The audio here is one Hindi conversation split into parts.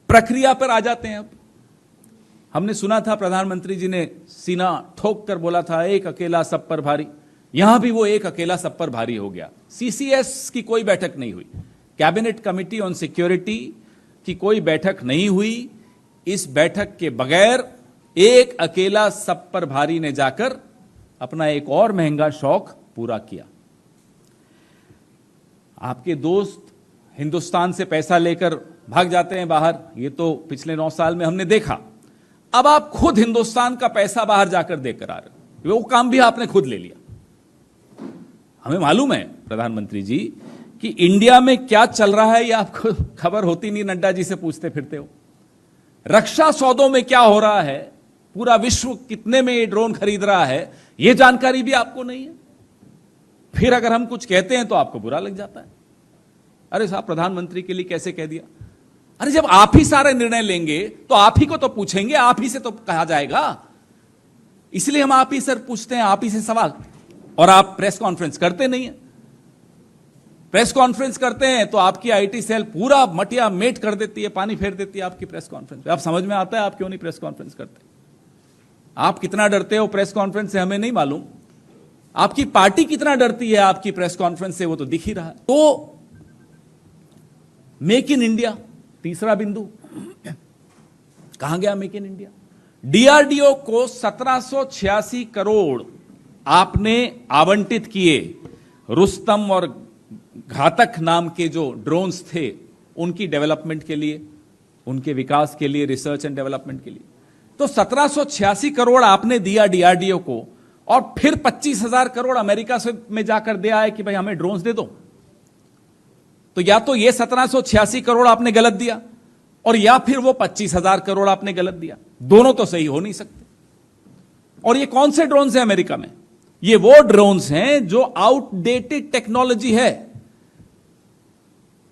प्रक्रिया पर आ जाते हैं। अब हमने सुना था प्रधानमंत्री जी ने सीना ठोक कर बोला था एक अकेला सब पर भारी, यहां भी वो एक अकेला सब पर भारी हो गया। सीसीएस की कोई बैठक नहीं हुई, कैबिनेट कमिटी ऑन सिक्योरिटी की कोई बैठक नहीं हुई। इस बैठक के बगैर एक अकेला सब पर भारी ने जाकर अपना एक और महंगा शौक पूरा किया। आपके दोस्त हिंदुस्तान से पैसा लेकर भाग जाते हैं बाहर, ये तो पिछले 9 साल में हमने देखा। अब आप खुद हिंदुस्तान का पैसा बाहर जाकर देकर आ रहे हो, वो काम भी आपने खुद ले लिया। हमें मालूम है प्रधानमंत्री जी कि इंडिया में क्या चल रहा है, ये आपको खबर होती नहीं, नड्डा जी से पूछते फिरते हो। रक्षा सौदों में क्या हो रहा है, पूरा विश्व कितने में ये ड्रोन खरीद रहा है, ये जानकारी भी आपको नहीं है। फिर अगर हम कुछ कहते हैं तो आपको बुरा लग जाता है। अरे साहब, प्रधानमंत्री के लिए कैसे कह दिया? अरे जब आप ही सारे निर्णय लेंगे तो आप ही को तो पूछेंगे, आप ही से तो कहा जाएगा। इसलिए हम आप ही से पूछते हैं, आप ही से सवाल। और आप प्रेस कॉन्फ्रेंस करते नहीं है। प्रेस कॉन्फ्रेंस करते हैं तो आपकी आईटी सेल पूरा मटिया मेट कर देती है, पानी फेर देती है आपकी प्रेस कॉन्फ्रेंस पे। आप समझ में आता है आप क्यों नहीं प्रेस कॉन्फ्रेंस करते। आप कितना डरते हो प्रेस कॉन्फ्रेंस से हमें नहीं मालूम, आपकी पार्टी कितना डरती है आपकी प्रेस कॉन्फ्रेंस से वो तो दिख ही रहा है। तो मेक इन इंडिया, तीसरा बिंदु, कहां गया मेक इन इंडिया? डीआरडीओ को 1786 करोड़ आपने आवंटित किए रुस्तम और घातक नाम के जो ड्रोन्स थे उनकी डेवलपमेंट के लिए, उनके विकास के लिए, रिसर्च एंड डेवलपमेंट के लिए। तो 1786 करोड़ आपने दिया डीआरडीओ को, और फिर 25,000 करोड़ अमेरिका से में जाकर दिया है कि भाई हमें ड्रोन्स दे दो। तो या तो ये 1786 करोड़ आपने गलत दिया, और या फिर वो 25,000 करोड़ आपने गलत दिया। दोनों तो सही हो नहीं सकते। और ये कौन से ड्रोन्स हैं अमेरिका में? ये वो ड्रोन्स हैं जो आउटडेटेड टेक्नोलॉजी है।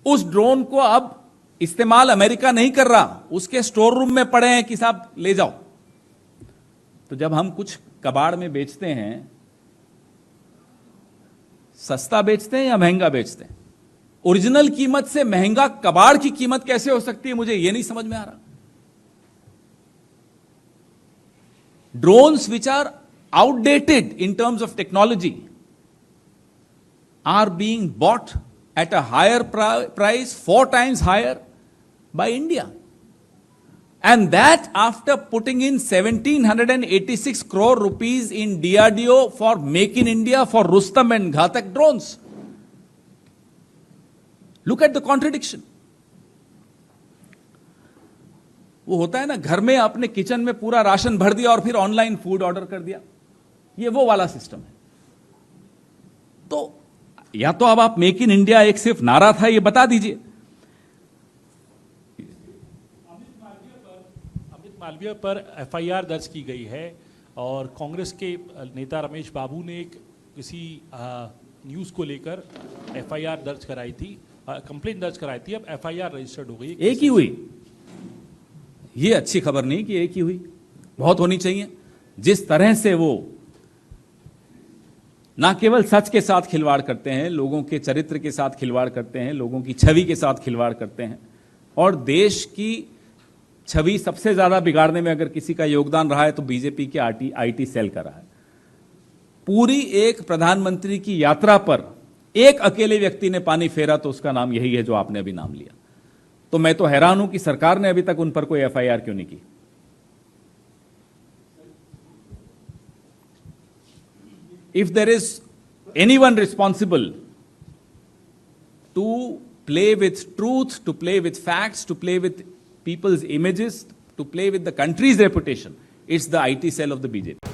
उस ड्रोन को अब इस्तेमाल अमेरिका नहीं कर रहा, उसके स्टोर रूम में पड़े हैं कि साहब ले जाओ। तो जब हम कुछ कबाड़ में बेचते हैं, सस्ता बेचते हैं या महंगा बेचते हैं? ओरिजिनल कीमत से महंगा कबाड़ की कीमत कैसे हो सकती है, मुझे यह नहीं समझ में आ रहा। Drones which are outdated in terms of technology are being bought at a higher price, 4 times higher by India. And that after putting in 1,786 crore rupees in DRDO for Make in India for Rustam and Ghatak drones. Look at the contradiction. वो होता है ना, घर में अपने किचन में पूरा राशन भर दिया और फिर ऑनलाइन फूड ऑर्डर कर दिया, ये वो वाला सिस्टम है। तो या तो अब आप मेक इन इंडिया एक सिर्फ नारा था, ये बता दीजिए। अमित मालवीय पर एफआईआर दर्ज की गई है, और कांग्रेस के नेता रमेश बाबू ने किसी न्यूज को लेकर एफआईआर दर्ज कराई थी, कंप्लेंट दर्ज कराई थी। अब एफआईआर रजिस्टर्ड हो गई। एक ही हुई? ये अच्छी खबर नहीं कि एक ही हुई, बहुत होनी चाहिए। जिस तरह से वो ना केवल सच के साथ खिलवाड़ करते हैं, लोगों के चरित्र के साथ खिलवाड़ करते हैं, लोगों की छवि के साथ खिलवाड़ करते हैं, और देश की छवि सबसे ज्यादा बिगाड़ने में अगर किसी का योगदान रहा है तो बीजेपी के आईटी सेल का रहा है। पूरी एक प्रधानमंत्री की यात्रा पर एक अकेले व्यक्ति ने पानी फेरा तो उसका नाम यही है जो आपने अभी नाम लिया। तो मैं तो हैरान हूं कि सरकार ने अभी तक उन पर कोई एफआईआर क्यों नहीं की। If there is anyone responsible to play with truth, to play with facts, to play with people's images, to play with the country's reputation, it's the IT cell of the BJP.